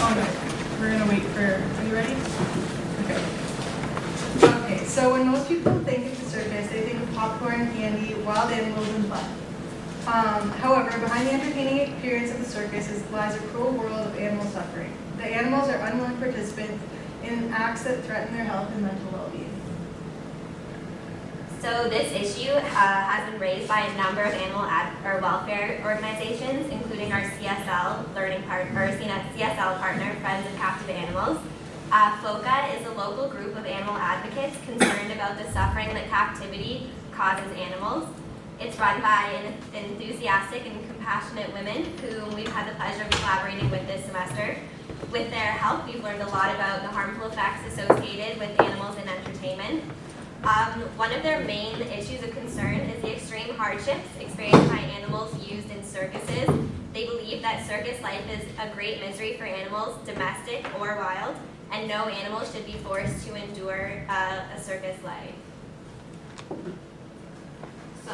Oh no, we're gonna wait for, are you ready? Okay, so when most people think of the circus, they think of popcorn, candy, wild animals, and fun. However, behind the entertaining appearance of the circus lies a cruel world of animal suffering. The animals are unwilling participants in acts that threaten their health and mental well-being. So this issue has been raised by a number of animal welfare organizations, including our CSL CSL partner, Friends of Captive Animals. FOCA is a local group of animal advocates concerned about the suffering that captivity causes animals. It's run by enthusiastic and compassionate women whom we've had the pleasure of collaborating with this semester. With their help, we've learned a lot about the harmful effects associated with animals in entertainment. One of their main issues of concern is the extreme hardships experienced by animals used in circuses. They believe that circus life is a great misery for animals, domestic or wild, and no animal should be forced to endure a circus life. So,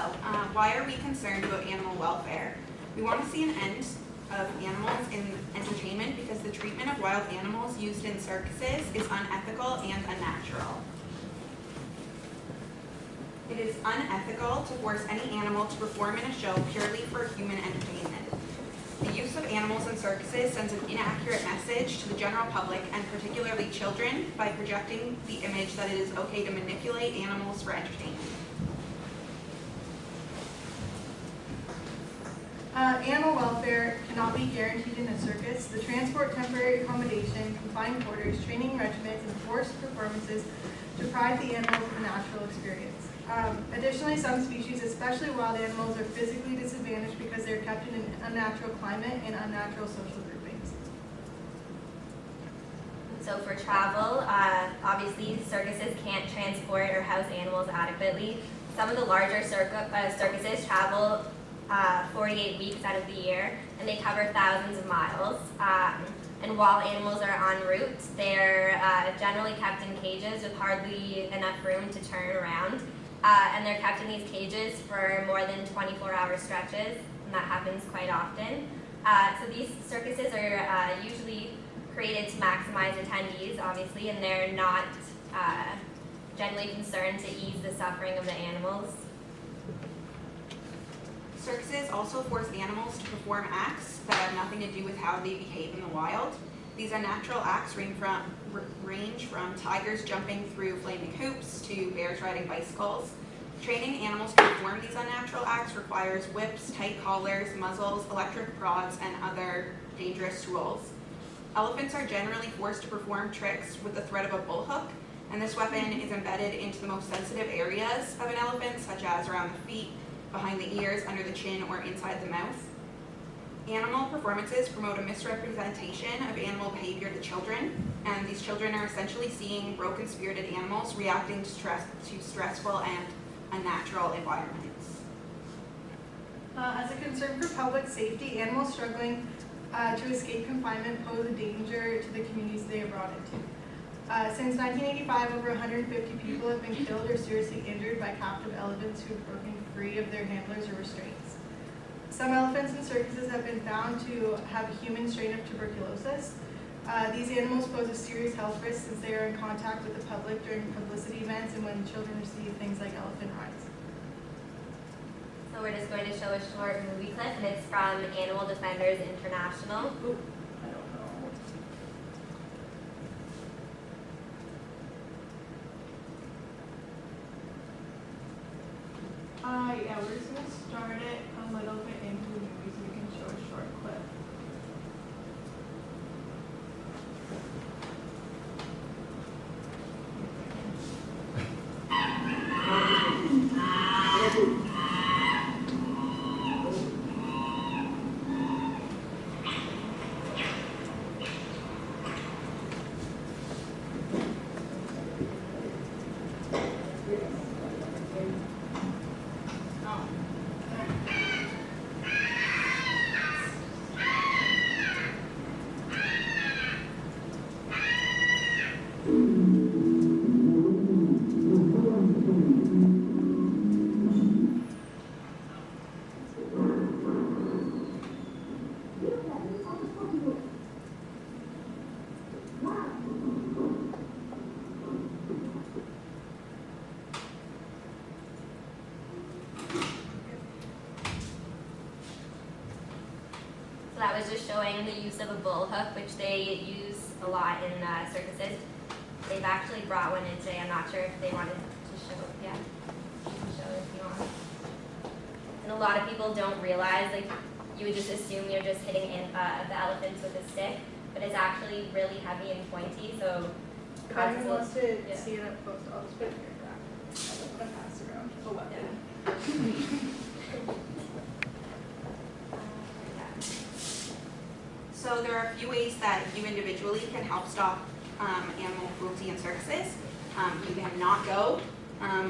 why are we concerned about animal welfare? We want to see an end of animals in entertainment because the treatment of wild animals used in circuses is unethical and unnatural. It is unethical to force any animal to perform in a show purely for human entertainment. The use of animals in circuses sends an inaccurate message to the general public and particularly children by projecting the image that it is okay to manipulate animals for entertainment. Animal welfare cannot be guaranteed in a circus. The transport, temporary accommodation, confined quarters, training regimens, and forced performances deprive the animals of a natural experience. Additionally, some species, especially wild animals, are physically disadvantaged because they are kept in an unnatural climate and unnatural social groupings. So for travel, obviously circuses can't transport or house animals adequately. Some of the larger circuses travel 48 weeks out of the year, and they cover thousands of miles. And while animals are en route, they're generally kept in cages with hardly enough room to turn around. And they're kept in these cages for more than 24-hour stretches, and that happens quite often. So these circuses are usually created to maximize attendees, obviously, and they're not generally concerned to ease the suffering of the animals. Circuses also force animals to perform acts that have nothing to do with how they behave in the wild. These unnatural acts range from tigers jumping through flaming hoops to bears riding bicycles. Training animals to perform these unnatural acts requires whips, tight collars, muzzles, electric prods, and other dangerous tools. Elephants are generally forced to perform tricks with the threat of a bullhook, and this weapon is embedded into the most sensitive areas of an elephant, such as around the feet, behind the ears, under the chin, or inside the mouth. Animal performances promote a misrepresentation of animal behavior to children, and these children are essentially seeing broken-spirited animals reacting to stressful and unnatural environments. As a concern for public safety, animals struggling to escape confinement pose a danger to the communities they are brought into. Since 1985, over 150 people have been killed or seriously injured by captive elephants who have broken free of their handlers or restraints. Some elephants in circuses have been found to have a human strain of tuberculosis. These animals pose a serious health risk since they are in contact with the public during publicity events and when children receive things like elephant rides. So we're just going to show a short movie clip, and it's from Animal Defenders International. Ooh. Yeah, we're just going to start it a little bit into the movie so we can show a short clip. showing the use of a bull hook, which they use a lot in circuses. They've actually brought one in today. I'm not sure if they wanted to show. Yeah, you can show it if you want. And a lot of people don't realize, like, you would just assume you're just hitting the elephants with a stick, but it's actually really heavy and pointy. So If anyone wants to see it up close, I'll just put it here back. I'm gonna pass it around a weapon. So there are a few ways that you individually can help stop animal cruelty in circuses. You can not go,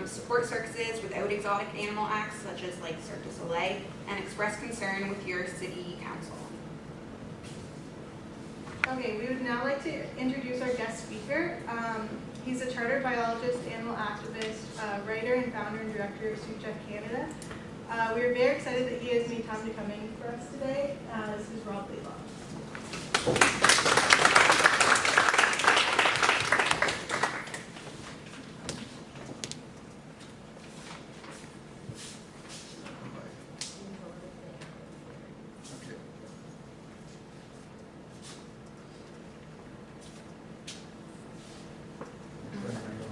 support circuses without exotic animal acts such as like Cirque du Soleil, and express concern with your city council. Okay, we would now like to introduce our guest speaker. He's a chartered biologist, animal activist, writer, and founder and director of Zoocheck Canada. We are very excited that he has made time to come in for us today. This is Rob Laidlaw.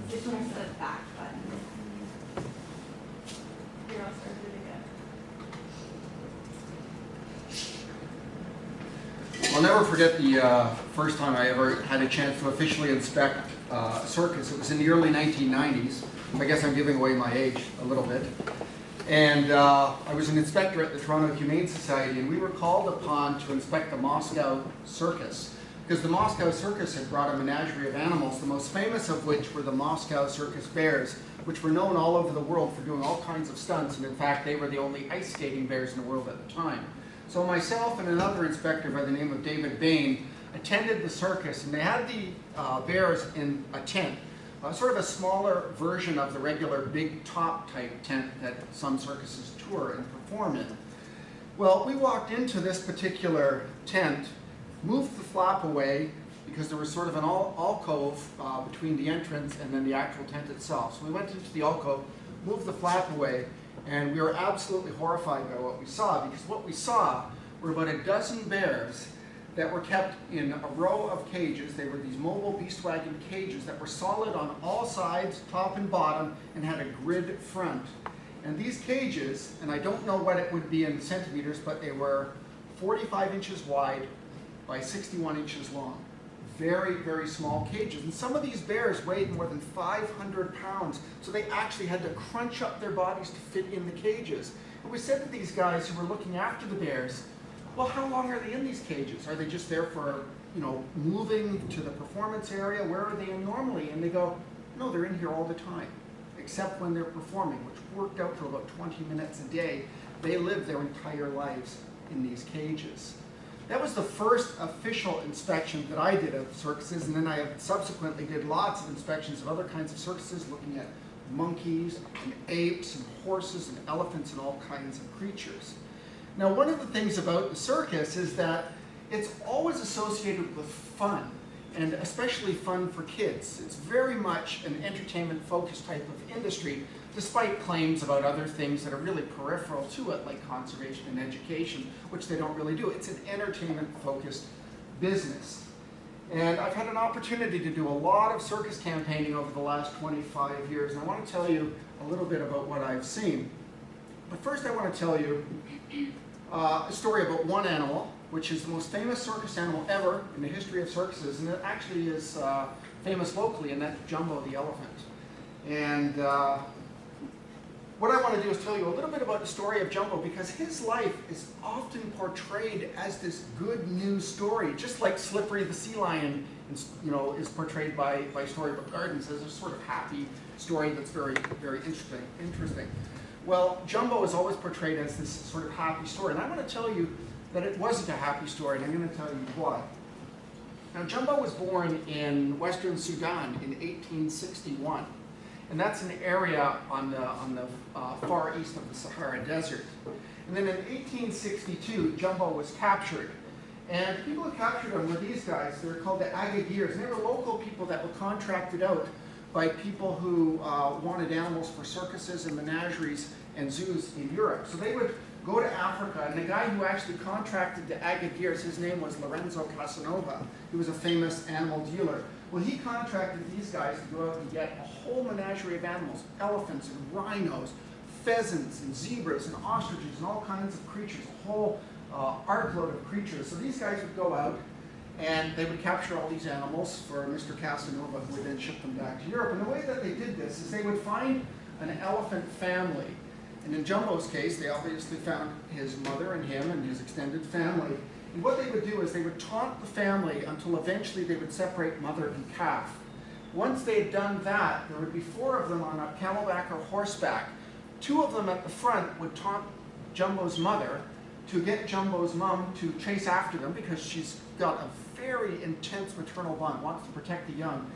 This one's the back button. Here, I'll start it again. I'll never forget the first time I ever had a chance to officially inspect a circus. It was in the early 1990s. I guess I'm giving away my age a little bit. And I was an inspector at the Toronto Humane Society, and we were called upon to inspect the Moscow Circus. Because the Moscow Circus had brought a menagerie of animals, the most famous of which were the Moscow Circus bears, which were known all over the world for doing all kinds of stunts, and in fact they were the only ice skating bears in the world at the time. So myself and another inspector by the name of David Bain attended the circus, and they had the bears in a tent, sort of a smaller version of the regular big top type tent that some circuses tour and perform in. Well, we walked into this particular tent, moved the flap away because there was sort of an alcove between the entrance and then the actual tent itself. So we went into the alcove, moved the flap away, and we were absolutely horrified by what we saw, because what we saw were about a dozen bears that were kept in a row of cages. They were these mobile beast wagon cages that were solid on all sides, top and bottom, and had a grid front. And these cages, and I don't know what it would be in centimeters, but they were 45 inches wide by 61 inches long. Very, very small cages. And some of these bears weighed more than 500 pounds, so they actually had to crunch up their bodies to fit in the cages. And we said to these guys who were looking after the bears, well, how long are they in these cages? Are they just there for, moving to the performance area? Where are they in normally? And they go, no, they're in here all the time, except when they're performing, which worked out to about 20 minutes a day. They live their entire lives in these cages. That was the first official inspection that I did of circuses, and then I subsequently did lots of inspections of other kinds of circuses, looking at monkeys and apes and horses and elephants and all kinds of creatures. Now, one of the things about the circus is that it's always associated with fun, and especially fun for kids. It's very much an entertainment-focused type of industry, despite claims about other things that are really peripheral to it, like conservation and education, which they don't really do. It's an entertainment-focused business. And I've had an opportunity to do a lot of circus campaigning over the last 25 years, and I want to tell you a little bit about what I've seen. But first I want to tell you a story about one animal, which is the most famous circus animal ever in the history of circuses, and it actually is famous locally, and that's Jumbo the elephant. And what I want to do is tell you a little bit about the story of Jumbo, because his life is often portrayed as this good news story, just like Slippery the sea lion, is portrayed by Storybook Gardens as a sort of happy story that's very, very interesting. Well, Jumbo is always portrayed as this sort of happy story, and I want to tell you that it wasn't a happy story, and I'm going to tell you why. Now, Jumbo was born in Western Sudan in 1861. And that's an area on the far east of the Sahara Desert. And then in 1862, Jumbo was captured. And the people who captured him were these guys. They're called the Agagirs. And they were local people that were contracted out by people who wanted animals for circuses and menageries and zoos in Europe. So they would go to Africa, and the guy who actually contracted the Agadir's, his name was Lorenzo Casanova. He was a famous animal dealer. Well, he contracted these guys to go out and get a whole menagerie of animals, elephants and rhinos, pheasants and zebras and ostriches and all kinds of creatures, a whole artload of creatures. So these guys would go out and they would capture all these animals for Mr. Casanova, who would then ship them back to Europe. And the way that they did this is they would find an elephant family. And in Jumbo's case, they obviously found his mother and him and his extended family. And what they would do is they would taunt the family until eventually they would separate mother and calf. Once they had done that, there would be 4 of them on a camelback or horseback. 2 of them at the front would taunt Jumbo's mother to get Jumbo's mom to chase after them because she's got a very intense maternal bond, wants to protect the young.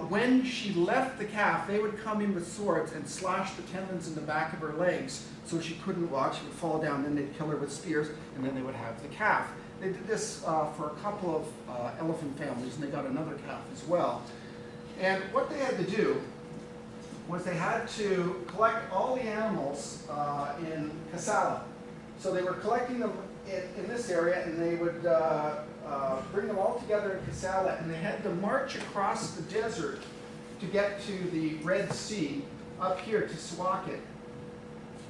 When she left the calf, they would come in with swords and slash the tendons in the back of her legs so she couldn't walk, she would fall down, then they'd kill her with spears, and then they would have the calf. They did this for a couple of elephant families, and they got another calf as well. And what they had to do was they had to collect all the animals in Kassala. So they were collecting them in this area, and they would bring them all together in Kassala, and they had to march across the desert to get to the Red Sea up here to Suakin.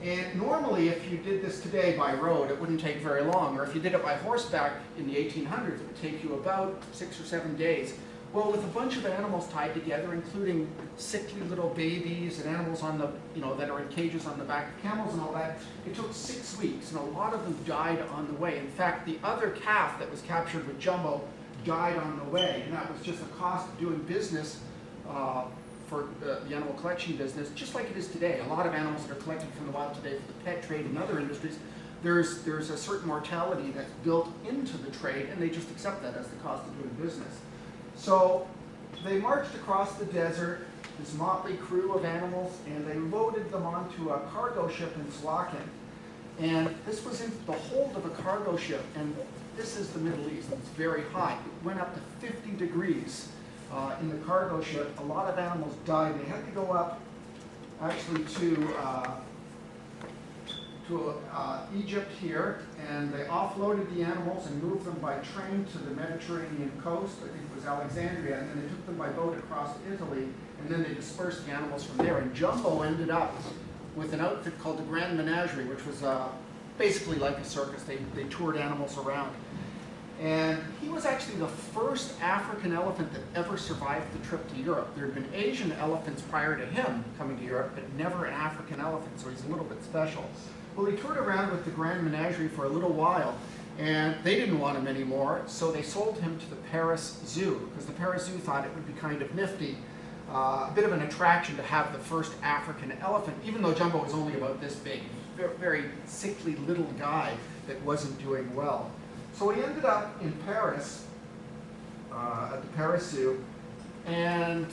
And normally, if you did this today by road, it wouldn't take very long. Or if you did it by horseback in the 1800s, it would take you about 6 or 7 days. Well, with a bunch of animals tied together, including sickly little babies and animals on the, that are in cages on the back of camels and all that, it took 6 weeks, and a lot of them died on the way. In fact, the other calf that was captured with Jumbo died on the way, and that was just the cost of doing business for the animal collection business, just like it is today. A lot of animals that are collected from the wild today for the pet trade and other industries, there's a certain mortality that's built into the trade, and they just accept that as the cost of doing business. So they marched across the desert, this motley crew of animals, and they loaded them onto a cargo ship in Suakin. And this was in the hold of a cargo ship, and this is the Middle East, it's very hot. It went up to 50 degrees in the cargo ship. A lot of animals died. They had to go up actually to Egypt here, and they offloaded the animals and moved them by train to the Mediterranean coast. I think it was Alexandria, and then they took them by boat across Italy, and then they dispersed the animals from there. And Jumbo ended up with an outfit called the Grand Menagerie, which was basically like a circus. They toured animals around. And he was actually the first African elephant that ever survived the trip to Europe. There had been Asian elephants prior to him coming to Europe, but never an African elephant, so he's a little bit special. Well, he toured around with the Grand Menagerie for a little while, and they didn't want him anymore, so they sold him to the Paris Zoo, because the Paris Zoo thought it would be kind of nifty, a bit of an attraction to have the first African elephant, even though Jumbo was only about this big. Very, very sickly little guy that wasn't doing well. So he ended up in Paris, at the Paris Zoo, and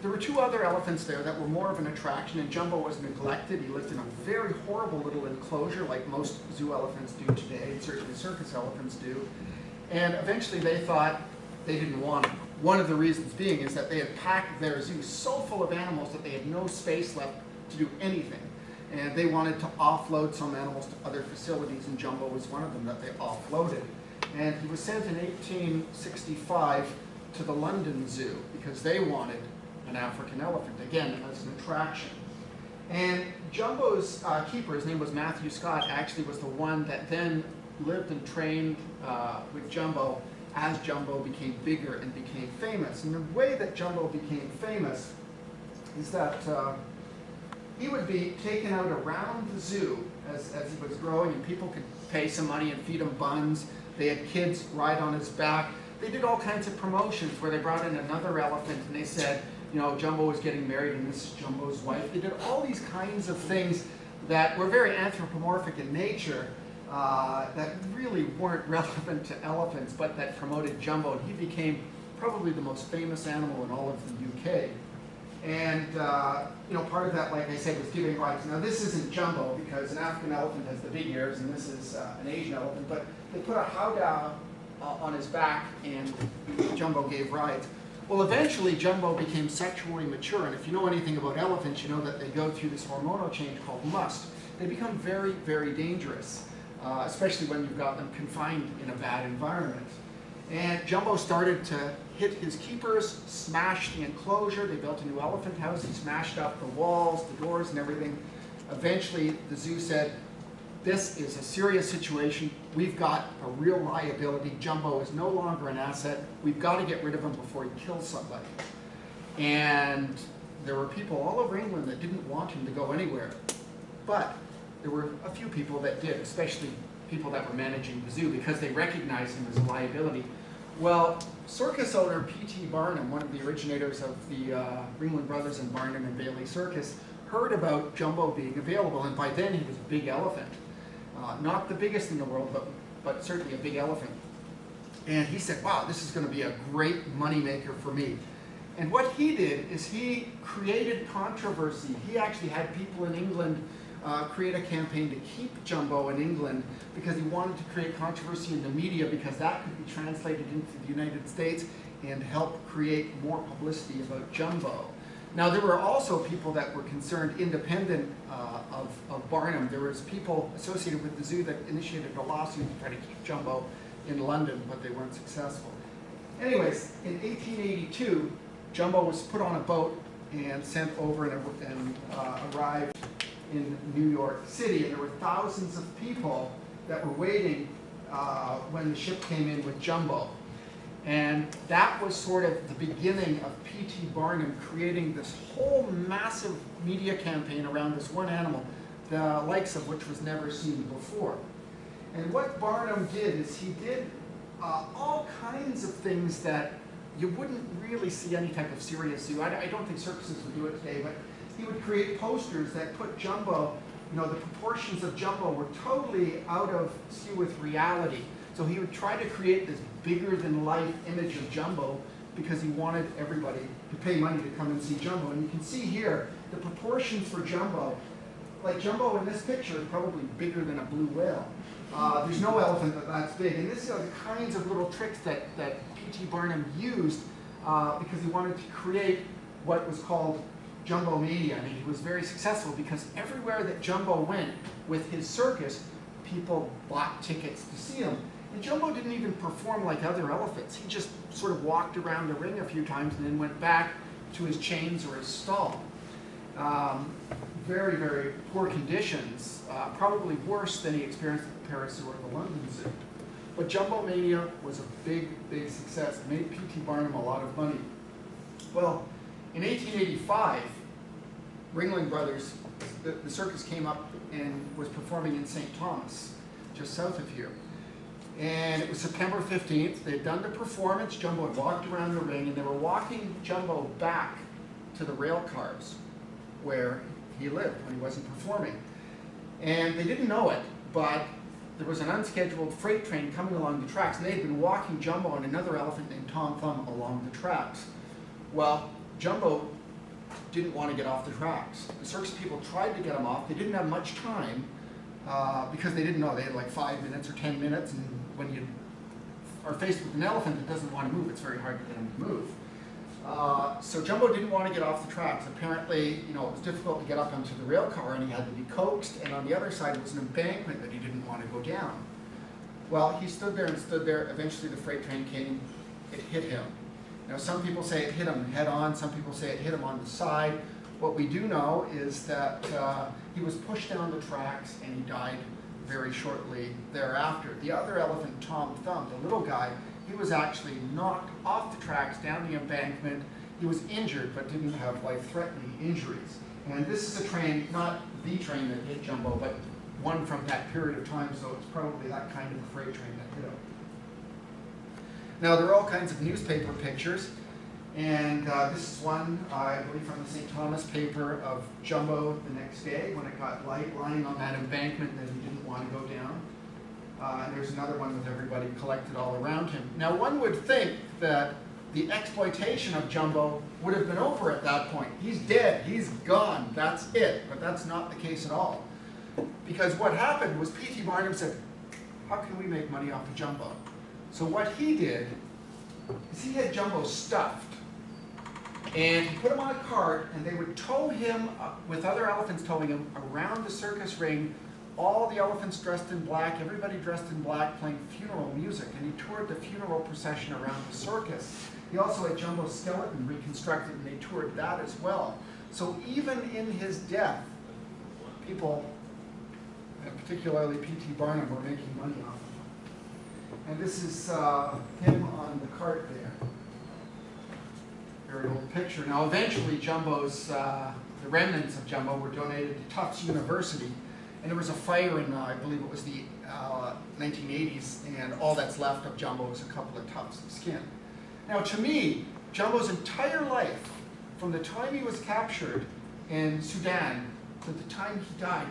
there were 2 other elephants there that were more of an attraction, and Jumbo was neglected. He lived in a very horrible little enclosure like most zoo elephants do today, and certainly circus elephants do. And eventually they thought they didn't want him. One of the reasons being is that they had packed their zoo so full of animals that they had no space left to do anything. And they wanted to offload some animals to other facilities, and Jumbo was one of them that they offloaded. And he was sent in 1865 to the London Zoo because they wanted an African elephant, again, as an attraction. And Jumbo's keeper, his name was Matthew Scott, actually was the one that then lived and trained with Jumbo as Jumbo became bigger and became famous. And the way that Jumbo became famous is that he would be taken out around the zoo as he was growing, and people could pay some money and feed him buns. They had kids ride on his back. They did all kinds of promotions where they brought in another elephant and they said, Jumbo was getting married and this is Jumbo's wife. They did all these kinds of things that were very anthropomorphic in nature, that really weren't relevant to elephants, but that promoted Jumbo. And he became probably the most famous animal in all of the UK. And part of that, like I said, was giving rights. Now this isn't Jumbo because an African elephant has the big ears and this is an Asian elephant, but they put a howdah on his back and Jumbo gave rides. Well, eventually Jumbo became sexually mature, and if you know anything about elephants, you know that they go through this hormonal change called must. they become very, very dangerous, especially when you've got them confined in a bad environment. And Jumbo started to hit his keepers, smashed the enclosure. They built a new elephant house. He smashed up the walls, the doors, and everything. Eventually, the zoo said, this is a serious situation. We've got a real liability. Jumbo is no longer an asset. We've got to get rid of him before he kills somebody. And there were people all over England that didn't want him to go anywhere. But there were a few people that did, especially people that were managing the zoo, because they recognized him as a liability. Well, circus owner P.T. Barnum, one of the originators of the Ringling Brothers and Barnum and Bailey Circus, heard about Jumbo being available, and by then he was a big elephant. Not the biggest in the world, but certainly a big elephant. And he said, wow, this is going to be a great moneymaker for me. And what he did is he created controversy. He actually had people in England create a campaign to keep Jumbo in England because he wanted to create controversy in the media because that could be translated into the United States and help create more publicity about Jumbo. Now there were also people that were concerned independent of Barnum. There was people associated with the zoo that initiated a lawsuit to try to keep Jumbo in London, but they weren't successful. Anyways, in 1882, Jumbo was put on a boat and sent over and arrived in New York City, and there were thousands of people that were waiting when the ship came in with Jumbo. And that was sort of the beginning of P.T. Barnum creating this whole massive media campaign around this one animal, the likes of which was never seen before. And what Barnum did is he did all kinds of things that you wouldn't really see any type of serious zoo. I don't think circuses would do it today, but he would create posters that put Jumbo, the proportions of Jumbo were totally out of skew with reality. So he would try to create this bigger than life image of Jumbo because he wanted everybody to pay money to come and see Jumbo. And you can see here the proportions for Jumbo. Like Jumbo in this picture is probably bigger than a blue whale. There's no elephant that's big. And this is the kinds of little tricks that P.T. Barnum used because he wanted to create what was called Jumbo Mania. I mean, he was very successful because everywhere that Jumbo went with his circus, people bought tickets to see him. And Jumbo didn't even perform like other elephants. He just sort of walked around the ring a few times and then went back to his chains or his stall. Very, very poor conditions, probably worse than he experienced at the Paris Zoo or the London Zoo. But Jumbo Mania was a big, big success. It made P.T. Barnum a lot of money. Well, in 1885, Ringling Brothers, the circus came up and was performing in St. Thomas, just south of here. And it was September 15th. They had done the performance. Jumbo had walked around the ring, and they were walking Jumbo back to the rail cars where he lived when he wasn't performing. And they didn't know it, but there was an unscheduled freight train coming along the tracks, and they had been walking Jumbo and another elephant named Tom Thumb along the tracks. Well, Jumbo didn't want to get off the tracks. The circus people tried to get him off. They didn't have much time because they didn't know. They had like 5 minutes or 10 minutes, and when you are faced with an elephant that doesn't want to move, it's very hard to get him to move. So Jumbo didn't want to get off the tracks. Apparently, it was difficult to get up onto the rail car, and he had to be coaxed, and on the other side was an embankment that he didn't want to go down. Well, he stood there and stood there. Eventually the freight train came. It hit him. Now, some people say it hit him head on. Some people say it hit him on the side. What we do know is that he was pushed down the tracks, and he died very shortly thereafter. The other elephant, Tom Thumb, the little guy, he was actually knocked off the tracks down the embankment. He was injured, but didn't have life-threatening injuries. And this is a train, not the train that hit Jumbo, but one from that period of time, so it's probably that kind of a freight train that hit him. Now, there are all kinds of newspaper pictures, and this is one, I believe, from the St. Thomas paper of Jumbo the next day when it got light, lying on that embankment that he didn't want to go down. And there's another one with everybody collected all around him. Now, one would think that the exploitation of Jumbo would have been over at that point. He's dead, he's gone, that's it. But that's not the case at all. Because what happened was P.T. Barnum said, how can we make money off of Jumbo? So what he did is he had Jumbo stuffed. And he put him on a cart, and they would tow him, with other elephants towing him, around the circus ring, all the elephants dressed in black, everybody dressed in black, playing funeral music. And he toured the funeral procession around the circus. He also had Jumbo's skeleton reconstructed, and they toured that as well. So even in his death, people, and particularly P.T. Barnum, were making money off of him. And this is him on the cart there. Very old picture. Now eventually Jumbo's, the remnants of Jumbo were donated to Tufts University. And there was a fire in, I believe it was the 1980s, and all that's left of Jumbo is a couple of tufts of skin. Now to me, Jumbo's entire life, from the time he was captured in Sudan to the time he died,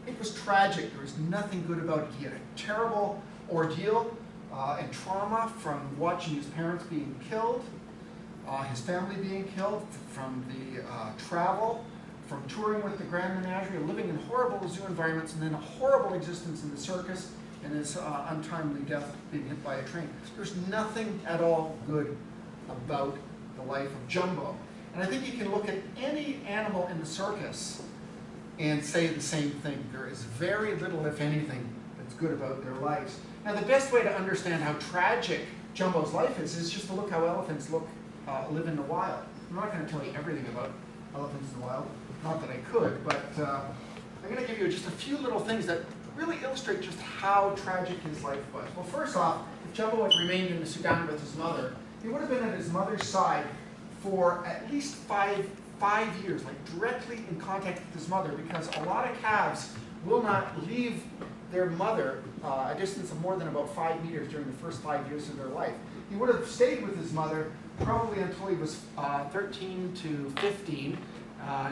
it was tragic. There was nothing good about it. He had a terrible ordeal and trauma from watching his parents being killed, his family being killed, from the travel, from touring with the Grand Menagerie, living in horrible zoo environments, and then a horrible existence in the circus, and his untimely death being hit by a train. There's nothing at all good about the life of Jumbo. And I think you can look at any animal in the circus and say the same thing. There is very little, if anything, that's good about their lives. Now the best way to understand how tragic Jumbo's life is just to look how elephants live in the wild. I'm not going to tell you everything about elephants in the wild. Not that I could, but I'm going to give you just a few little things that really illustrate just how tragic his life was. Well, first off, if Jumbo had remained in the Sudan with his mother, he would have been at his mother's side for at least five years, like directly in contact with his mother, because a lot of calves will not leave their mother a distance of more than about 5 meters during the first 5 years of their life. He would have stayed with his mother probably until he was 13 to 15.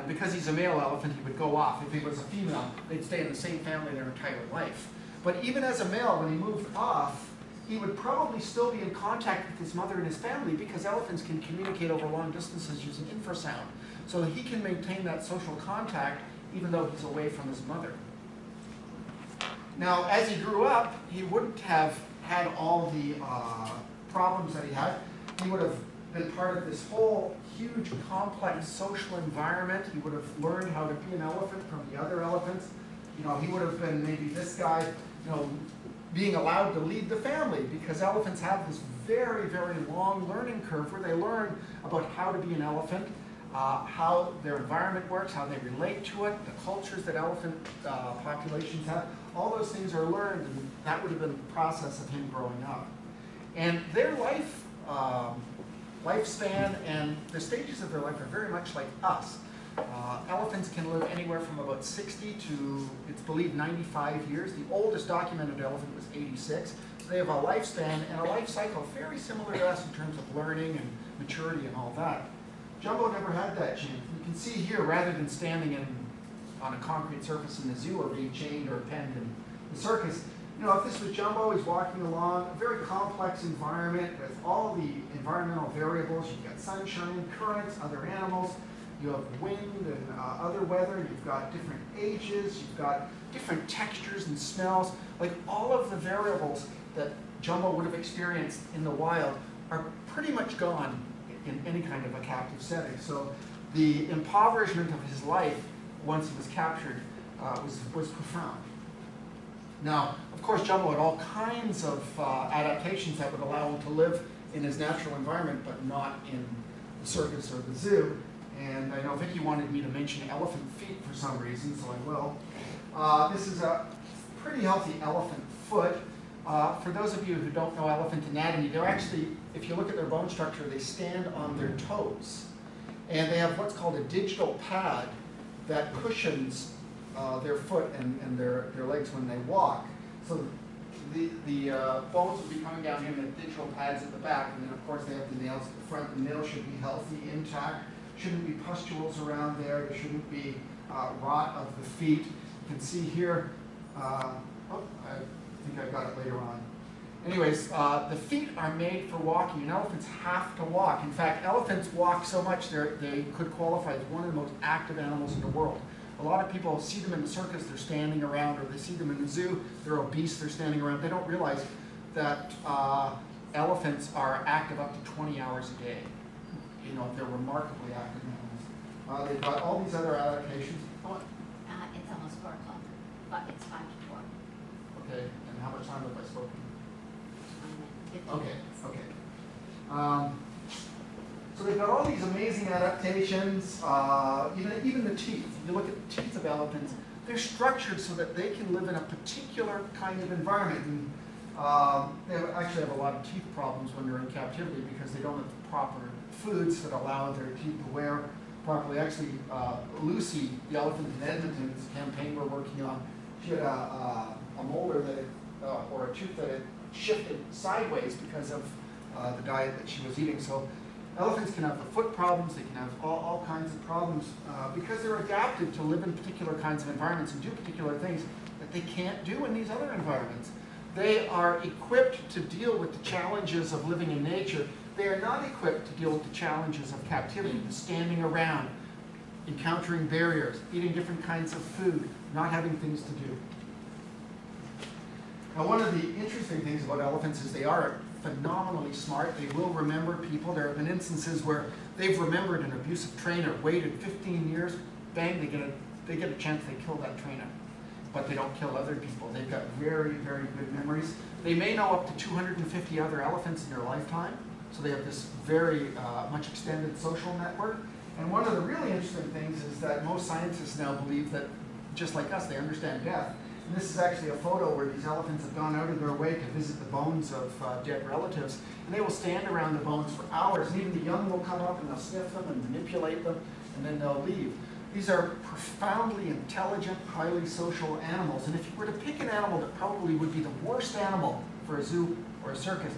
Because he's a male elephant, he would go off. If he was a female, they'd stay in the same family their entire life. But even as a male, when he moved off, he would probably still be in contact with his mother and his family, because elephants can communicate over long distances using infrasound. So he can maintain that social contact even though he's away from his mother. Now, as he grew up, he wouldn't have had all the problems that he had. He would have been part of this whole huge, complex social environment. He would have learned how to be an elephant from the other elephants. You know, he would have been maybe this guy, you know, being allowed to lead the family, because elephants have this very, very long learning curve where they learn about how to be an elephant, how their environment works, how they relate to it, the cultures that elephant populations have. All those things are learned, and that would have been the process of him growing up. And their lifespan and the stages of their life are very much like us. Elephants can live anywhere from about 60 to, it's believed, 95 years. The oldest documented elephant was 86. So they have a lifespan and a life cycle very similar to us in terms of learning and maturity and all that. Jumbo never had that chance. You can see here, rather than standing on a concrete surface in the zoo or being chained or penned in the circus, you know, if this was Jumbo, he's walking along a very complex environment with all the environmental variables. You've got sunshine, currents, other animals. You have wind and other weather. You've got different ages. You've got different textures and smells. Like, all of the variables that Jumbo would have experienced in the wild are pretty much gone in any kind of a captive setting. So the impoverishment of his life once he was captured was profound. Now, of course, Jumbo had all kinds of adaptations that would allow him to live in his natural environment, but not in the circus or the zoo. And I know Vicki wanted me to mention elephant feet for some reason, so I will. This is a pretty healthy elephant foot. For those of you who don't know elephant anatomy, they're actually, if you look at their bone structure, they stand on their toes. And they have what's called a digital pad that cushions their foot and their legs when they walk. So the bones will be coming down here, and the digital pads at the back, and then of course they have the nails at the front. The nails should be healthy, intact. Shouldn't be pustules around there. There shouldn't be rot of the feet. You can see here, I think I got it later on. Anyways, the feet are made for walking, and elephants have to walk. In fact, elephants walk so much they could qualify as one of the most active animals in the world. A lot of people see them in the circus, they're standing around, or they see them in the zoo, they're obese, they're standing around. They don't realize that elephants are active up to 20 hours a day. you know, they're remarkably active animals. They've got all these other adaptations. It's almost 4 o'clock, but it's 5 to 4. Okay, and how much time have I spoken? 15 Okay, minutes. okay. So they've got all these amazing adaptations, even the teeth. You look at the teeth of elephants, they're structured so that they can live in a particular kind of environment. And they actually have a lot of teeth problems when they're in captivity because they don't have the proper foods that allow their teeth to wear properly. Actually, Lucy, the elephant in Edmonton's campaign we're working on, she had a molar that or a tooth that had shifted sideways because of the diet that she was eating. So elephants can have the foot problems, they can have all kinds of problems because they're adapted to live in particular kinds of environments and do particular things that they can't do in these other environments. They are equipped to deal with the challenges of living in nature. They are not equipped to deal with the challenges of captivity, the standing around, encountering barriers, eating different kinds of food, not having things to do. Now, one of the interesting things about elephants is they are phenomenally smart. They will remember people. There have been instances where they've remembered an abusive trainer, waited 15 years, bang, they get a chance, they kill that trainer. But they don't kill other people. They've got very, very good memories. They may know up to 250 other elephants in their lifetime, so they have this very much extended social network. And one of the really interesting things is that most scientists now believe that, just like us, they understand death. And this is actually a photo where these elephants have gone out of their way to visit the bones of dead relatives, and they will stand around the bones for hours, and even the young will come up and they'll sniff them and manipulate them, and then they'll leave. These are profoundly intelligent, highly social animals, and if you were to pick an animal that probably would be the worst animal for a zoo or a circus,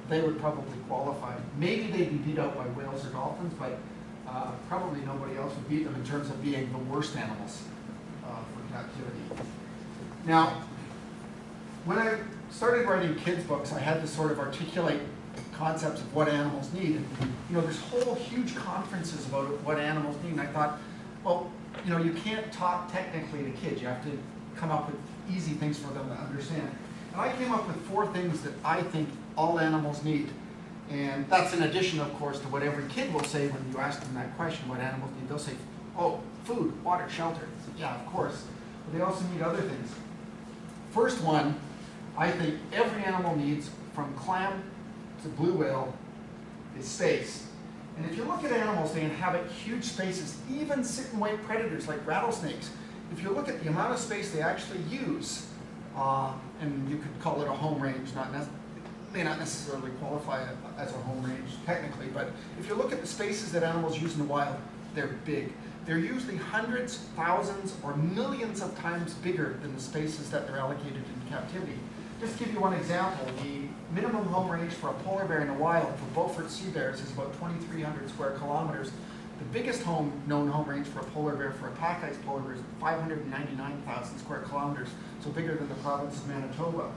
they would probably qualify. Maybe they'd be beat out by whales or dolphins, but probably nobody else would beat them in terms of being the worst animals for captivity. Now, when I started writing kids' books, I had to sort of articulate concepts of what animals need. And, you know, there's whole huge conferences about what animals need, and I thought, well, you know, you can't talk technically to kids. You have to come up with easy things for them to understand. And I came up with 4 things that I think all animals need. And that's in addition, of course, to what every kid will say when you ask them that question, what animals need. They'll say, oh, food, water, shelter. Yeah, of course. But they also need other things. First one, I think every animal needs, from clam to blue whale, is space. And if you look at animals, they inhabit huge spaces, even sit-and-wait predators like rattlesnakes. If you look at the amount of space they actually use, and you could call it a home range, may not necessarily qualify as a home range technically, but if you look at the spaces that animals use in the wild, they're big. They're usually hundreds, thousands, or millions of times bigger than the spaces that they're allocated in captivity. Just to give you one example, the minimum home range for a polar bear in the wild for Beaufort sea bears is about 2,300 square kilometers. The biggest known home range for a polar bear, for a pack-ice polar bear, is 599,000 square kilometers, so bigger than the province of Manitoba.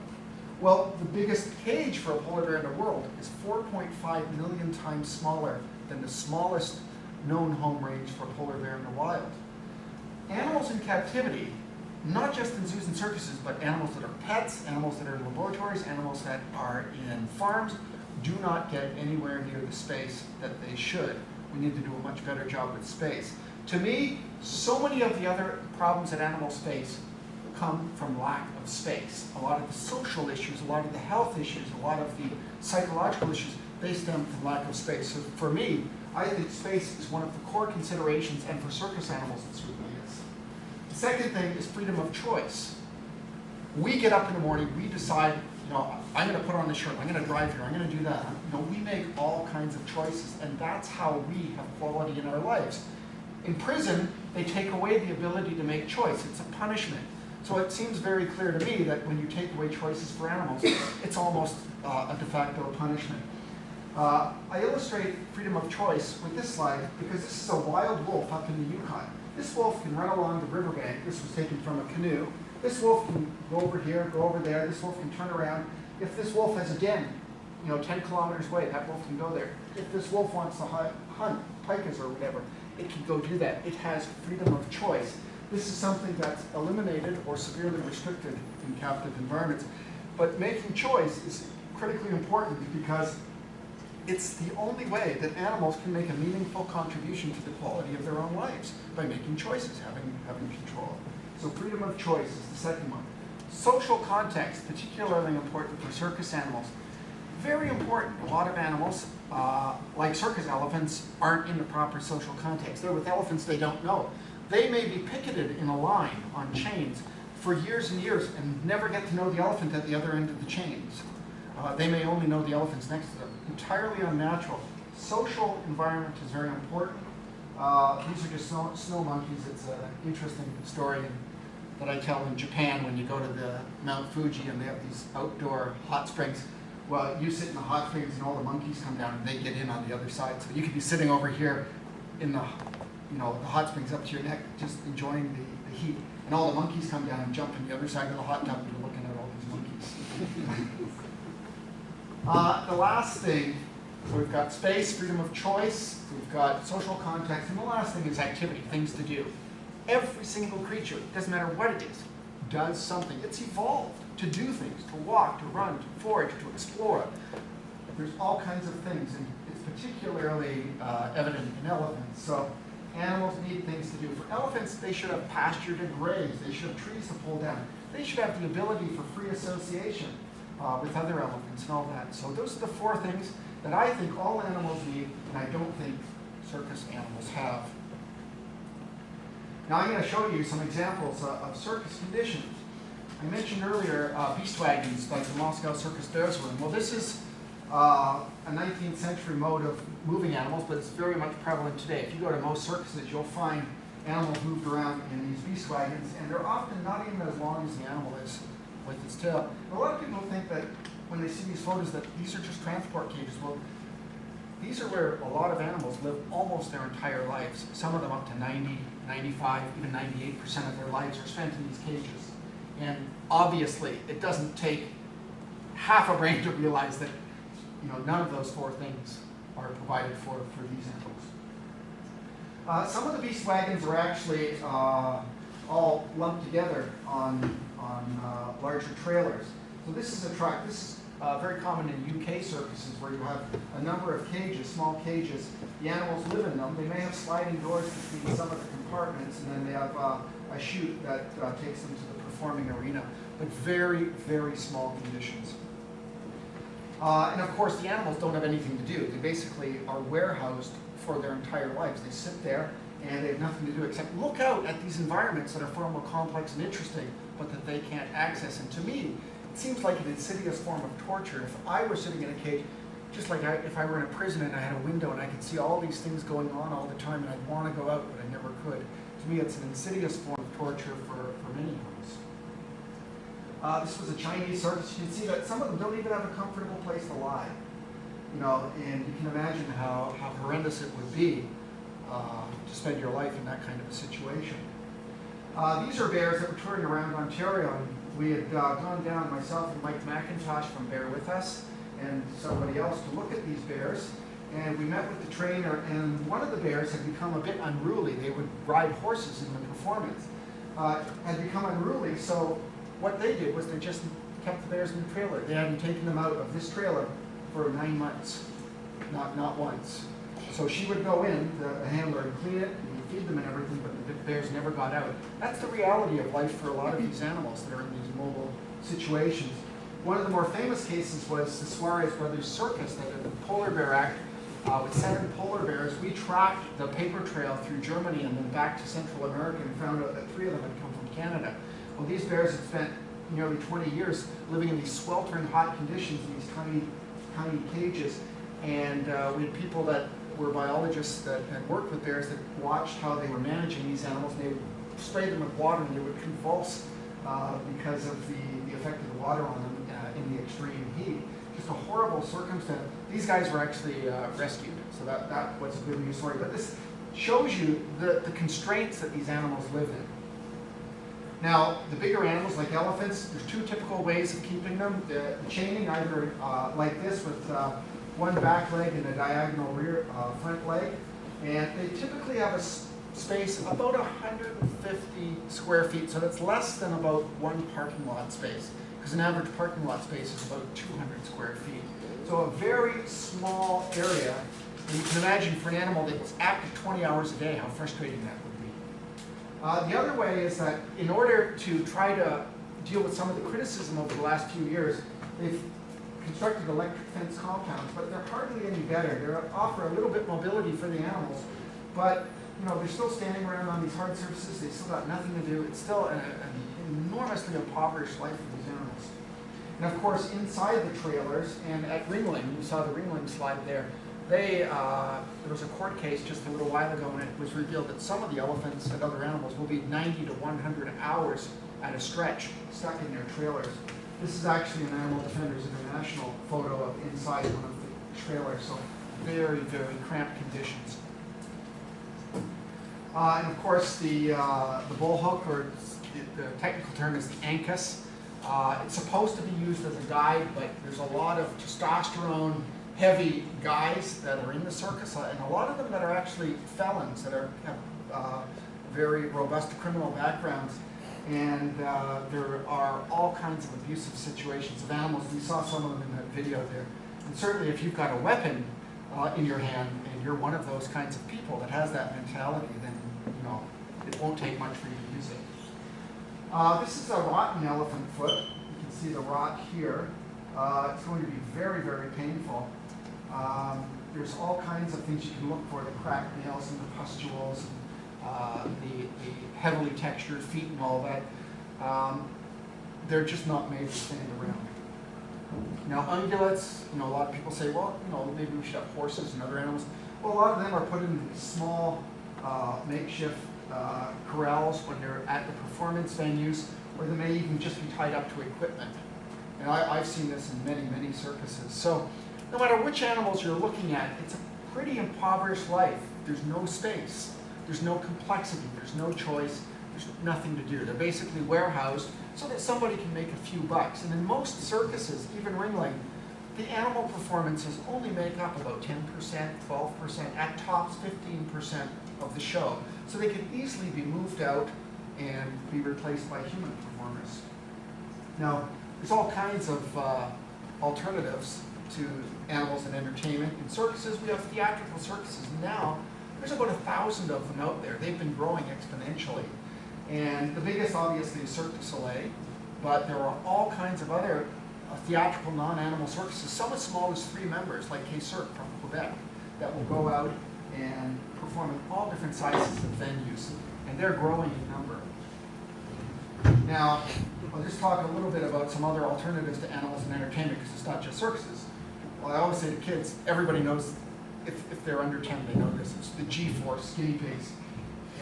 Well, the biggest cage for a polar bear in the world is 4.5 million times smaller than the smallest known home range for a polar bear in the wild. Animals in captivity, not just in zoos and circuses, but animals that are pets, animals that are in laboratories, animals that are in farms, do not get anywhere near the space that they should. We need to do a much better job with space. To me, so many of the other problems that animals face come from lack of space. A lot of the social issues, a lot of the health issues, a lot of the psychological issues, they stem from lack of space. So for me, I think space is one of the core considerations, and for circus animals it certainly is. The second thing is freedom of choice. We get up in the morning, we decide, you know, I'm going to put on this shirt, I'm going to drive here, I'm going to do that. You know, we make all kinds of choices, and that's how we have quality in our lives. In prison, they take away the ability to make choice. It's a punishment. So it seems very clear to me that when you take away choices for animals, it's almost a de facto punishment. I illustrate freedom of choice with this slide because this is a wild wolf up in the Yukon. This wolf can run along the riverbank. This was taken from a canoe. This wolf can go over here, go over there. This wolf can turn around. If this wolf has a den, 10 kilometers away, that wolf can go there. If this wolf wants to hunt pikas or whatever, it can go do that. It has freedom of choice. This is something that's eliminated or severely restricted in captive environments. But making choice is critically important because it's the only way that animals can make a meaningful contribution to the quality of their own lives, by making choices, having control. So freedom of choice is the second one. Social context, particularly important for circus animals. Very important. A lot of animals, like circus elephants, aren't in the proper social context. They're with elephants they don't know. They may be picketed in a line on chains for years and years and never get to know the elephant at the other end of the chains. They may only know the elephants next to them. Entirely unnatural. Social environment is very important. These are just snow monkeys. It's an interesting story that I tell in Japan when you go to the Mount Fuji and they have these outdoor hot springs. Well, you sit in the hot springs and all the monkeys come down and they get in on the other side. So you could be sitting over here in the, the hot springs up to your neck, just enjoying the heat. And all the monkeys come down and jump in the other side of the hot tub and you're looking at all these monkeys. The last thing, so we've got space, freedom of choice, we've got social context, and the last thing is activity, things to do. Every single creature, doesn't matter what it is, does something. It's evolved to do things, to walk, to run, to forage, to explore. There's all kinds of things, and it's particularly evident in elephants. So animals need things to do. For elephants, they should have pasture to graze. They should have trees to pull down. They should have the ability for free association with other elephants and all that. So those are the four things that I think all animals need, and I don't think circus animals have. Now I'm going to show you some examples of circus conditions. I mentioned earlier beast wagons like the Moscow Circus Bears were in. Well, this is a 19th century mode of moving animals, but it's very much prevalent today. If you go to most circuses, you'll find animals moved around in these beast wagons, and they're often not even as long as the animal is with its tail. A lot of people think that when they see these photos that these are just transport cages. Well, these are where a lot of animals live almost their entire lives. Some of them up to 90, 95, even 98% of their lives are spent in these cages. And obviously, it doesn't take half a brain to realize that none of those four things are provided for these animals. Some of the beast wagons are actually all lumped together on larger trailers. So this is a truck. This is very common in UK circuses where you have a number of cages, small cages. The animals live in them. They may have sliding doors between some of the compartments, and then they have a chute that takes them to the performing arena. But very, very small conditions. And of course, the animals don't have anything to do. They basically are warehoused for their entire lives. They sit there and they have nothing to do except look out at these environments that are far more complex and interesting, but that they can't access. And to me, it seems like an insidious form of torture. If I were sitting in a cage, just like if I were in a prison and I had a window and I could see all these things going on all the time and I'd want to go out, but I never could. To me, it's an insidious form of torture for many animals. This was a Chinese circus. You can see that some of them don't even have a comfortable place to lie. And you can imagine how horrendous it would be to spend your life in that kind of a situation. These are bears that were touring around Ontario. And we had gone down, myself and Mike McIntosh from Bear With Us, and somebody else to look at these bears. And we met with the trainer, and one of the bears had become a bit unruly. They would ride horses in the performance. Had become unruly, so what they did was they just kept the bears in the trailer. They hadn't taken them out of this trailer for 9 months, not once. So she would go in, the handler, and clean it, and feed them and everything, but the bears never got out. That's the reality of life for a lot of these animals that are in these mobile situations. One of the more famous cases was the Suarez Brothers Circus that did the Polar Bear Act with 7 polar bears. We tracked the paper trail through Germany and then back to Central America and found out that 3 of them had come from Canada. Well, these bears had spent nearly 20 years living in these sweltering hot conditions in these tiny cages, and we had people that were biologists that had worked with bears that watched how they were managing these animals. They would spray them with water and they would convulse because of the effect of the water on them in the extreme heat. Just a horrible circumstance. These guys were actually rescued, so that was a good news story. But this shows you the constraints that these animals live in. Now, the bigger animals like elephants, there's 2 typical ways of keeping them. The chaining, either like this with one back leg and a diagonal rear front leg. And they typically have a space of about 150 square feet, so that's less than about 1 parking lot space, because an average parking lot space is about 200 square feet. So a very small area. And you can imagine for an animal that was active 20 hours a day, how frustrating that would be. The other way is that in order to try to deal with some of the criticism over the last few years, they've constructed electric fence compounds, but they're hardly any better. They offer a little bit mobility for the animals, but they're still standing around on these hard surfaces. They've still got nothing to do. It's still an enormously impoverished life for these animals. And of course, inside the trailers and at Ringling, you saw the Ringling slide there, there was a court case just a little while ago, and it was revealed that some of the elephants and other animals will be 90 to 100 hours at a stretch stuck in their trailers. This is actually an Animal Defenders International photo of inside one of the trailers, so very, very cramped conditions. And of course, the bull hook, or the technical term is the ancus. It's supposed to be used as a guide, but there's a lot of testosterone heavy guys that are in the circus, and a lot of them that are actually felons that have very robust criminal backgrounds. And there are all kinds of abusive situations of animals. We saw some of them in that video there. And certainly if you've got a weapon in your hand and you're one of those kinds of people that has that mentality, then it won't take much for you to use it. This is a rotten elephant foot. You can see the rot here. It's going to be very, very painful. There's all kinds of things you can look for, the cracked nails and the pustules, and the heavily textured feet and all that. They're just not made to stand around. Now ungulates, a lot of people say, well, maybe we should have horses and other animals. Well, a lot of them are put in these small makeshift corrals when they're at the performance venues, or they may even just be tied up to equipment. And I've seen this in many, many circuses. So no matter which animals you're looking at, it's a pretty impoverished life. There's no space. There's no complexity. There's no choice. There's nothing to do. They're basically warehoused so that somebody can make a few bucks. And in most circuses, even Ringling, the animal performances only make up about 10%, 12%, at tops 15% of the show. So they can easily be moved out and be replaced by human performers. Now, there's all kinds of alternatives to animals and entertainment. In circuses, we have theatrical circuses. Now, there's about 1,000 of them out there. They've been growing exponentially. And the biggest, obviously, is Cirque du Soleil, but there are all kinds of other theatrical non-animal circuses, some as small as 3 members, like Cirque from Quebec, that will go out and perform in all different sizes of venues, and they're growing in number. Now, I'll just talk a little bit about some other alternatives to animals and entertainment, because it's not just circuses. Well, I always say to kids, everybody knows, if they're under 10, they know this. It's the G-force, guinea pigs.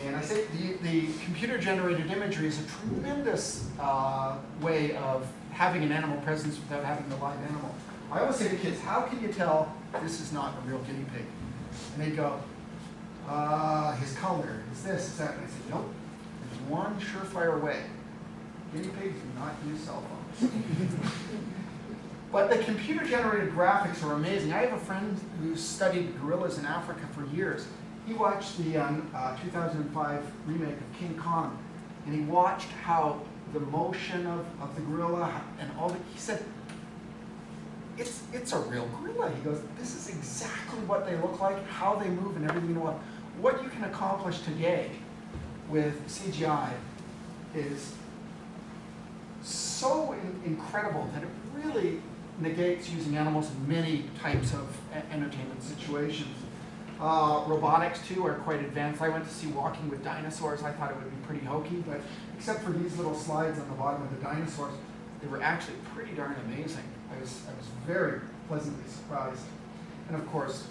And I say the computer-generated imagery is a tremendous way of having an animal presence without having the live animal. I always say to kids, how can you tell this is not a real guinea pig? And they go, his color, is this, is that. And I say, nope, there's one surefire way. Guinea pigs do not use cell phones. But the computer-generated graphics are amazing. I have a friend who studied gorillas in Africa for years. He watched the 2005 remake of King Kong, and he watched how the motion of the gorilla and all that. He said, it's a real gorilla. He goes, this is exactly what they look like, how they move and everything. What you can accomplish today with CGI is so incredible that it really negates using animals in many types of entertainment situations. Robotics, too, are quite advanced. I went to see Walking with Dinosaurs. I thought it would be pretty hokey, but except for these little slides on the bottom of the dinosaurs, they were actually pretty darn amazing. I was very pleasantly surprised. And of course,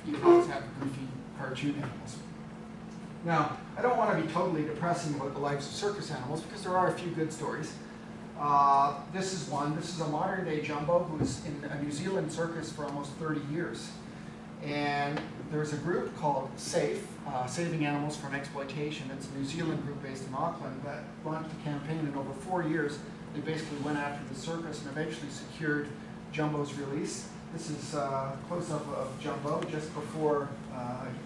you can always have goofy cartoon animals. Now, I don't want to be totally depressing about the lives of circus animals, because there are a few good stories. This is one. This is a modern-day jumbo who's in a New Zealand circus for almost 30 years. And there's a group called SAFE, Saving Animals from Exploitation. It's a New Zealand group based in Auckland that launched a campaign, and over 4 years, they basically went after the circus and eventually secured Jumbo's release. This is a close-up of Jumbo just before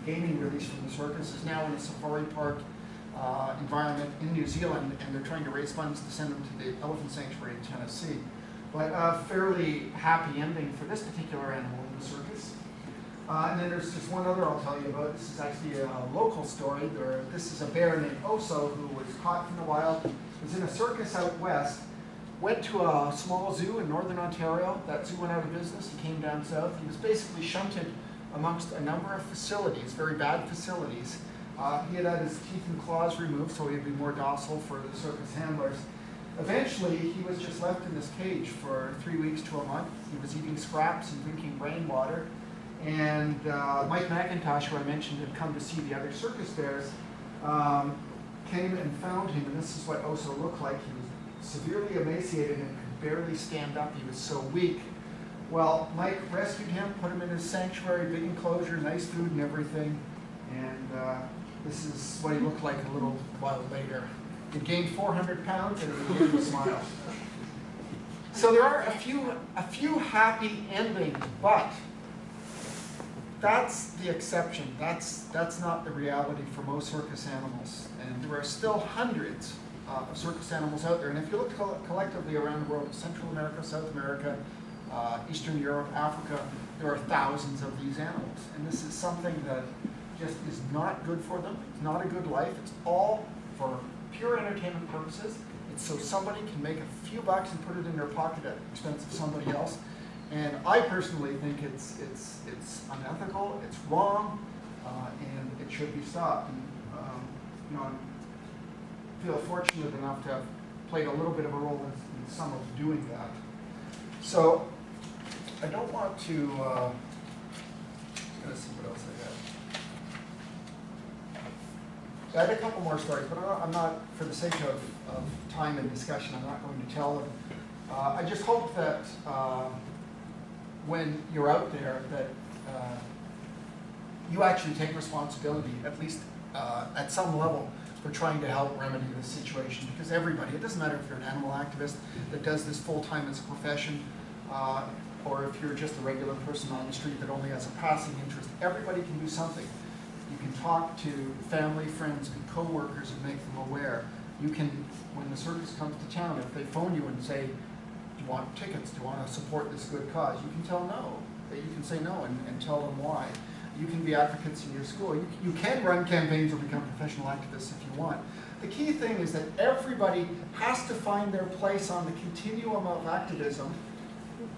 gaining release from the circus. Is now in a safari park environment in New Zealand, and they're trying to raise funds to send them to the elephant sanctuary in Tennessee. but a fairly happy ending for this particular animal in the circus. And then there's just one other I'll tell you about. This is actually a local story. This is a bear named Oso who was caught from the wild, was in a circus out west, went to a small zoo in northern Ontario. That zoo went out of business. He came down south. He was basically shunted amongst a number of facilities, very bad facilities. He had his teeth and claws removed so he'd be more docile for the circus handlers. Eventually, he was just left in this cage for 3 weeks to a month. He was eating scraps and drinking rainwater. And Mike McIntosh, who I mentioned had come to see the other circus bears, came and found him, and this is what Oso looked like. He was severely emaciated and could barely stand up. He was so weak. Well, Mike rescued him, put him in his sanctuary, big enclosure, nice food and everything. And this is what he looked like a little while later. He gained 400 pounds and he gave him a smile. So there are a few happy endings, but that's the exception. That's not the reality for most circus animals. And there are still hundreds of circus animals out there. And if you look collectively around the world, Central America, South America, Eastern Europe, Africa, there are thousands of these animals. And this is something that just is not good for them. It's not a good life. It's all for pure entertainment purposes. It's so somebody can make a few bucks and put it in their pocket at the expense of somebody else. And I personally think it's unethical, it's wrong, and it should be stopped. And I feel fortunate enough to have played a little bit of a role in some of doing that. So I don't want to. Let's see what else I got. I had a couple more stories, but I'm not, for the sake of time and discussion, I'm not going to tell them. I just hope that when you're out there that you actually take responsibility, at least at some level, for trying to help remedy this situation. Because everybody, it doesn't matter if you're an animal activist that does this full-time as a profession, or if you're just a regular person on the street that only has a passing interest, everybody can do something. You can talk to family, friends, and co-workers and make them aware. You can, when the circus comes to town, if they phone you and say, do you want tickets, do you want to support this good cause, you can tell no. You can say no and tell them why. You can be advocates in your school. You can run campaigns or become professional activists if you want. The key thing is that everybody has to find their place on the continuum of activism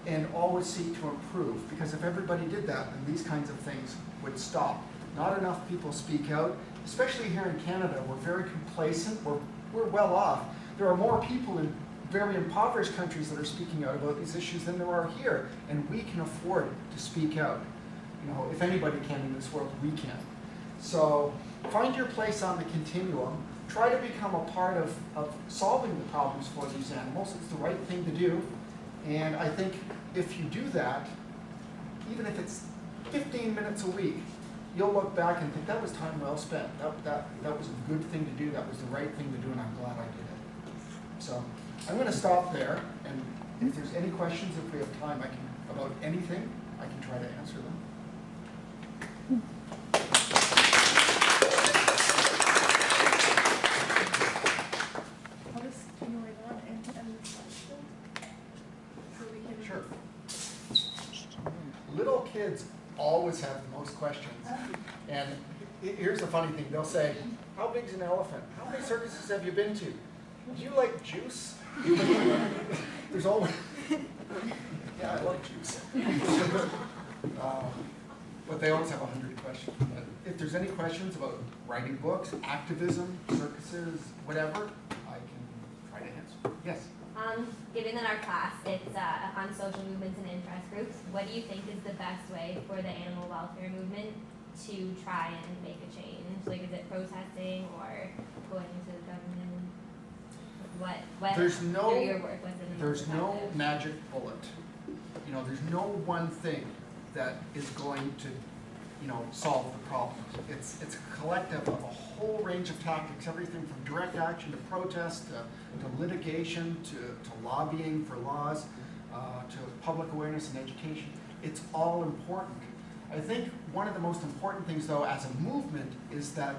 and always seek to improve. Because if everybody did that, then these kinds of things would stop. Not enough people speak out, especially here in Canada. We're very complacent. We're well off. There are more people in very impoverished countries that are speaking out about these issues than there are here, and we can afford to speak out. You know, if anybody can in this world, we can. So find your place on the continuum. Try to become a part of solving the problems for these animals. It's the right thing to do. And I think if you do that, even if it's 15 minutes a week, you'll look back and think that was time well spent. That was a good thing to do. That was the right thing to do, and I'm glad I did it. So I'm going to stop there. And if there's any questions, if we have time, about anything, I can try to answer them. I'll just continue later on and end this question so we can. Sure. Little kids always have the most questions. And here's the funny thing. They'll say, how big's an elephant? How many circuses have you been to? Do you like juice? There's always... Yeah, I like juice. But they always have 100 questions. But if there's any questions about writing books, activism, circuses, whatever, I can try to answer. Yes? Given that our class is on social movements and interest groups, what do you think is the best way for the animal welfare movement to try and make a change? Like, is it protesting or going to the government? What through your work, what's the There's no magic bullet. You know, there's no one thing that is going to, solve the problem. It's a collective of a whole range of tactics, everything from direct action to protest, to litigation, to lobbying for laws, to public awareness and education. It's all important. I think one of the most important things, though, as a movement is that,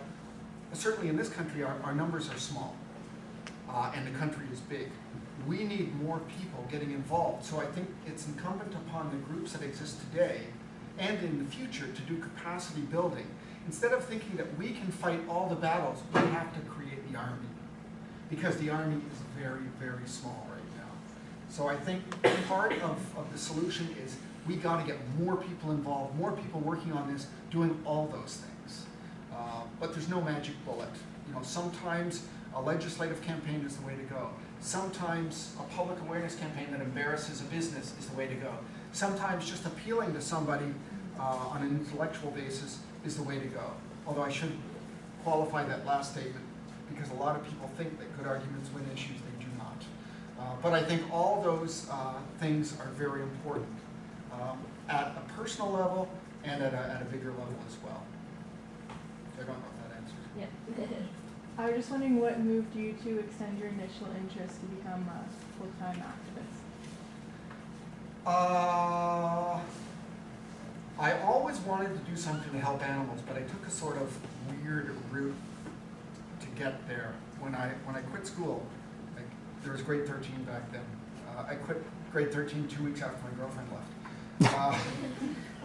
certainly in this country, our numbers are small, and the country is big. we need more people getting involved. So I think it's incumbent upon the groups that exist today and in the future to do capacity building. Instead of thinking that we can fight all the battles, we have to create the army. Because the army is very, very small right now. So I think part of the solution is we got to get more people involved, more people working on this, doing all those things. But there's no magic bullet. You know, sometimes a legislative campaign is the way to go. Sometimes a public awareness campaign that embarrasses a business is the way to go. Sometimes just appealing to somebody on an intellectual basis is the way to go. Although I should qualify that last statement, because a lot of people think that good arguments win issues. They do not. But I think all those things are very important at a personal level and at a bigger level as well. I don't know if that answers. Yeah. I was just wondering what moved you to extend your initial interest to become a full-time activist? I always wanted to do something to help animals, but I took a sort of weird route to get there. When I quit school, there was grade 13 back then. I quit grade 13 2 weeks after my girlfriend left.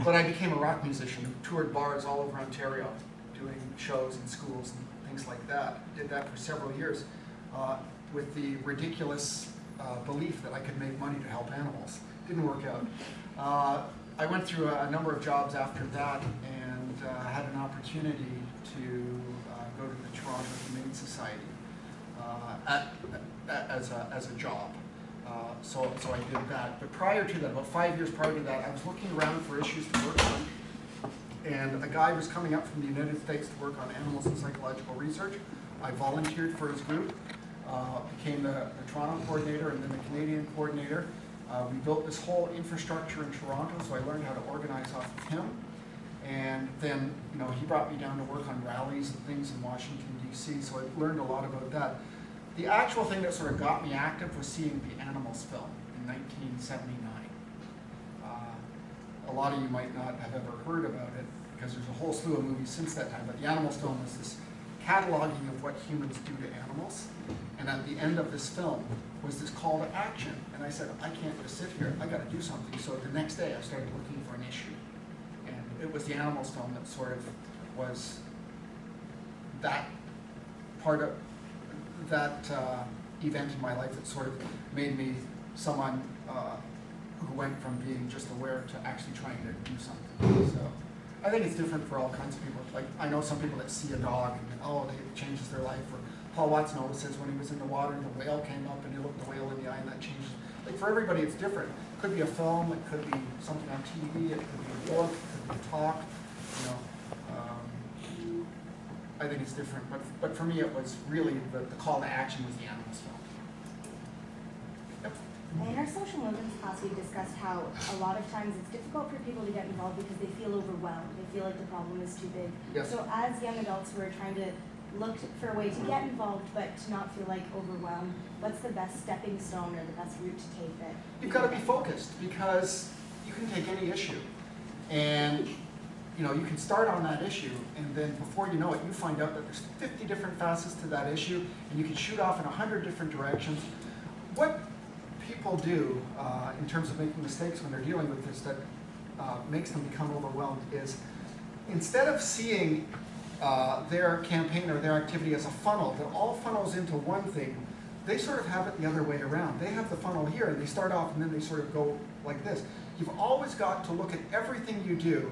But I became a rock musician, toured bars all over Ontario, doing shows in schools and things like that. Did that for several years with the ridiculous belief that I could make money to help animals. Didn't work out. I went through a number of jobs after that and had an opportunity to go to the Toronto Humane Society as a job. So I did that. But prior to that, about 5 years prior to that, I was looking around for issues to work on. And a guy was coming up from the United States to work on animals and psychological research. I volunteered for his group, became the Toronto coordinator and then the Canadian coordinator. We built this whole infrastructure in Toronto, so I learned how to organize off of him. And then, you know, he brought me down to work on rallies and things in Washington, D.C., so I learned a lot about that. The actual thing that sort of got me active was seeing the Animals film in 1979. A lot of you might not have ever heard about it because there's a whole slew of movies since that time, but the Animals film is this cataloging of what humans do to animals. And at the end of this film was this call to action. And I said, I can't just sit here, I gotta do something. So the next day I started looking for an issue. And it was the Animals film that sort of was that part of that event in my life that sort of made me someone who went from being just aware to actually trying to do something. So I think it's different for all kinds of people. Like, I know some people that see a dog and, oh, it changes their life. Or Paul Watson always says when he was in the water, the whale came up and he looked the whale in the eye and that changes. Like, for everybody, it's different. It could be a film, it could be something on TV, it could be a book, it could be a talk, you know. I think it's different, but for me it was really the call to action was the Animals film. Yep. In our social movements class, we discussed how a lot of times it's difficult for people to get involved because they feel overwhelmed. They feel like the problem is too big. Yes. So as young adults who are trying to look for a way to get involved but to not feel like overwhelmed, what's the best stepping stone or the best route to take that? You've got to be focused because you can take any issue and you know, you can start on that issue and then before you know it, you find out that there's 50 different facets to that issue and you can shoot off in 100 different directions. What people do in terms of making mistakes when they're dealing with this that makes them become overwhelmed is instead of seeing their campaign or their activity as a funnel that all funnels into one thing, they sort of have it the other way around. They have the funnel here and they start off and then they sort of go like this. You've always got to look at everything you do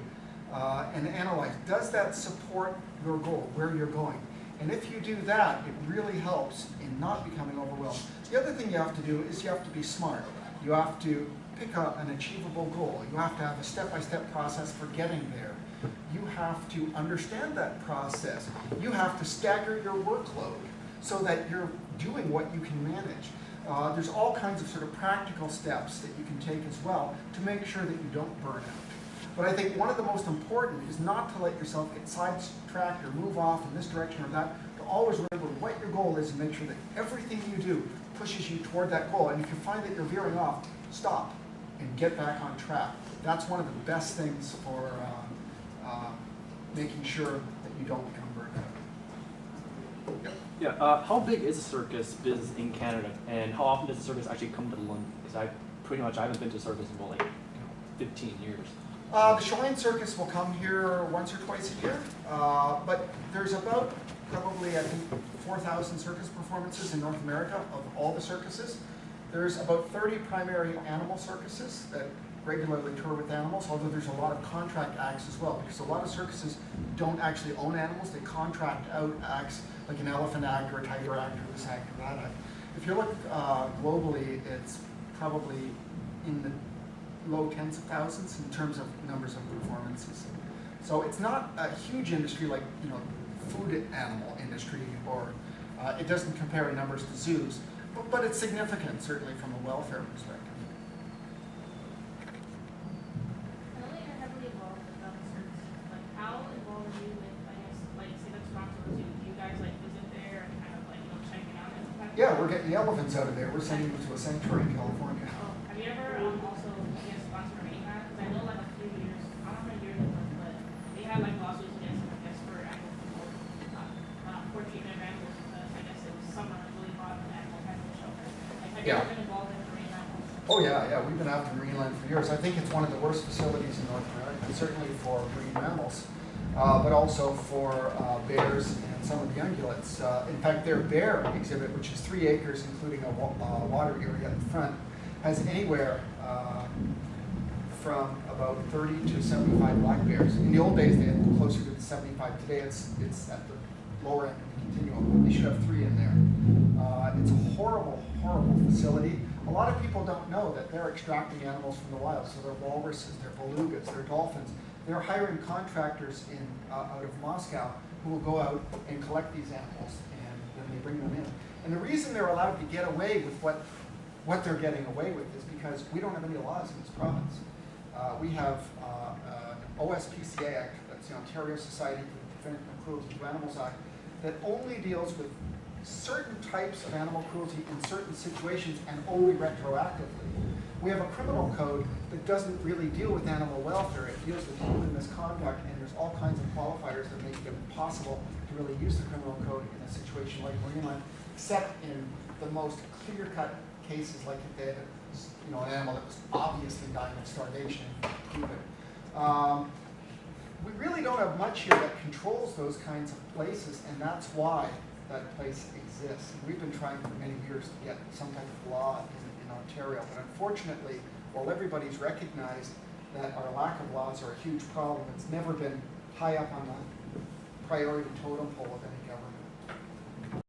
and analyze, does that support your goal, where you're going? And if you do that, it really helps in not becoming overwhelmed. The other thing you have to do is you have to be smart. You have to pick up an achievable goal. You have to have a step-by-step process for getting there. You have to understand that process. You have to stagger your workload so that you're doing what you can manage. There's all kinds of sort of practical steps that you can take as well to make sure that you don't burn out. But I think one of the most important is not to let yourself get sidetracked or move off in this direction or that, to always remember what your goal is and make sure that everything you do pushes you toward that goal. And if you find that you're veering off, stop and get back on track. That's one of the best things for making sure that you don't become burned out. Yeah, how big is a circus biz in Canada, and how often does the circus actually come to London? Because I haven't been to a circus in about like 15 years. The Shoreline Circus will come here once or twice a year, but there's about probably, I think, 4,000 circus performances in North America of all the circuses. There's about 30 primary animal circuses that regularly tour with animals, although there's a lot of contract acts as well, because a lot of circuses don't actually own animals. They contract out acts like an elephant act or a tiger act or this act or that act. If you look globally, it's probably in the low tens of thousands in terms of numbers of performances. So it's not a huge industry like, you know, food animal industry, or it doesn't compare in numbers to zoos, but it's significant, certainly from a welfare perspective. I know that you're heavily involved with the circus. Like, how involved are you with, I guess, like, say that's Toronto Zoo? Do you guys, like, visit there and kind of, like, you know, check it out and stuff? Yeah, we're getting the elephants out of there. We're sending them to a sanctuary in California. Oh, have you ever also, I guess, sponsored an AMAT? Because I know, like, a few years, I don't know how many years it was, but they had, like, lawsuits against them, I guess, for animal control, for treatment of animals, because I guess it was summer, really hot, and animal shelter. Like, have you Yeah. ever been involved in marine animals? Oh yeah, we've been after Marineland for years. I think it's one of the worst facilities in North America, certainly for marine mammals, but also for bears and some of the ungulates. In fact, their bear exhibit, which is 3 acres, including a water area in front, has anywhere from about 30 to 75 black bears. In the old days, they had closer to the 75. Today, it's at the lower end of the continuum. They should have 3 in there. It's a horrible, horrible facility. A lot of people don't know that they're extracting animals from the wild. So they're walruses, they're belugas, they're dolphins. They're hiring contractors out of Moscow who will go out and collect these animals, and then they bring them in. And the reason they're allowed to get away with what they're getting away with is because we don't have any laws in this province. We have an OSPCA Act, that's the Ontario Society for the Prevention of Cruelty to Animals Act, that only deals with certain types of animal cruelty in certain situations and only retroactively. We have a criminal code that doesn't really deal with animal welfare. It deals with human misconduct, and there's all kinds of qualifiers that make it impossible to really use the criminal code in a situation like Marineland, except in the most clear-cut cases like if they had an animal that was obviously dying of starvation and prove it. We really don't have much here that controls those kinds of places, and that's why that place exists. And we've been trying for many years to get some type of law in Ontario, but unfortunately, while everybody's recognized that our lack of laws are a huge problem, it's never been high up on the priority totem pole of